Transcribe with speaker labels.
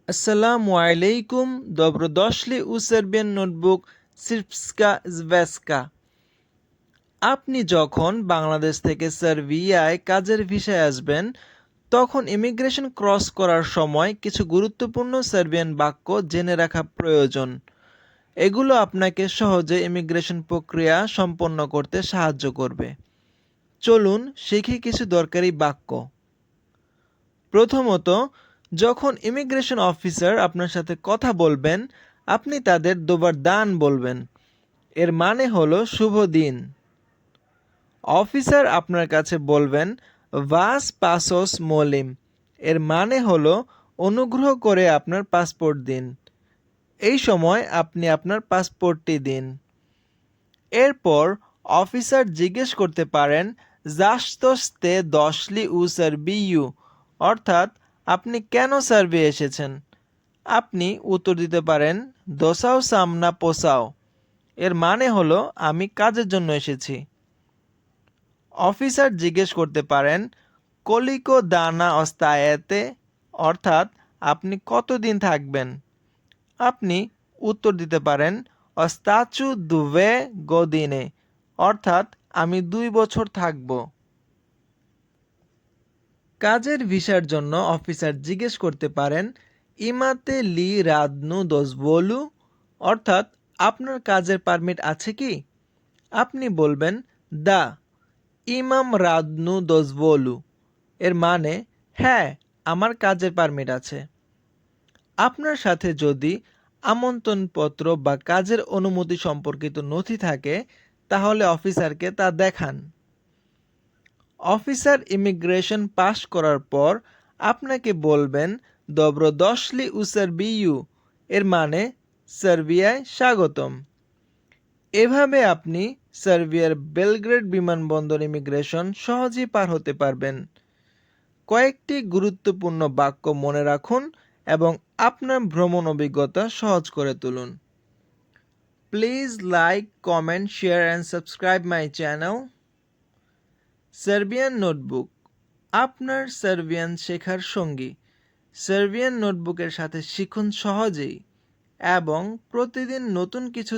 Speaker 1: Assalamu alaikum, dobrodošli u Serbian Notebook Srpska zvezka। আপনি যখন বাংলাদেশ থেকে সার্বিয়ায় কাজের ভিসায় আসবেন, তখন ইমিগ্রেশন ক্রস করার সময় কিছু গুরুত্বপূর্ণ সার্বিয়ান বাক্য জেনে রাখা প্রয়োজন। এগুলো আপনাকে সহজে ইমিগ্রেশন প্রক্রিয়া সম্পন্ন করতে সাহায্য করবে। চলুন শিখি কিছু দরকারি বাক্য। প্রথমত, যখন ইমিগ্রেশন অফিসার আপনার সাথে কথা বলবেন, আপনি তাদের দোবার দান বলবেন। এর মানে হলো শুভ দিন। অফিসার আপনার কাছে বলবেন ভাস পাসোস মলিম, এর মানে হলো অনুগ্রহ করে আপনার পাসপোর্ট দিন। এই সময় আপনি আপনার পাসপোর্টটি দিন। এরপর অফিসার জিজ্ঞেস করতে পারেন জাস্তস্তে দশলি উ সার্বিয়ু, অর্থাৎ আপনি কেন সার্বিয়া এসেছেন। আপনি উত্তর দিতে পারেন দোসাও সামনা পোসাও, এর মানে হলো আমি কাজের জন্য এসেছি। অফিসার জিজ্ঞেস করতে পারেন কলিকো দানা অস্তায়েতে, অর্থাৎ আপনি কতদিন থাকবেন। আপনি উত্তর দিতে পারেন অস্তাচু দুভে গদিনে, অর্থাৎ আমি 2 বছর থাকব। কাজের ভিসার জন্য অফিসার জিজ্ঞেস করতে পারেন ইমাতে লি রাদনু দোজবলু, অর্থাৎ আপনার কাজের পারমিট আছে কি। আপনি বলবেন দা ইমাম রাদনু দোজবলু, এর মানে হ্যাঁ, আমার কাজের পারমিট আছে। আপনার সাথে যদি আমন্ত্রণপত্র বা কাজের অনুমতি সম্পর্কিত নথি থাকে, তাহলে অফিসারকে তা দেখান। অফিসার ইমিগ্রেশন পাস করার পর আপনাকে বলবেন dobrodošli u Srbiju, এর মানে সার্বিয়ায় স্বাগতম। এভাবে আপনি সার্বিয়ার বেলগ্রেড বিমানবন্দর ইমিগ্রেশন সহজেই পার হতে পারবেন। কয়েকটি গুরুত্বপূর্ণ বাক্য মনে রাখুন এবং আপনার ভ্রমণ অভিজ্ঞতা সহজ করে তুলুন। Please like, comment, share and subscribe my channel. Serbian notebook, আপনার সার্বিয়ান শেখার সঙ্গী। সার্বিয়ান নোটবুকের সাথে শিখুন সহজেই এবং প্রতিদিন নতুন কিছু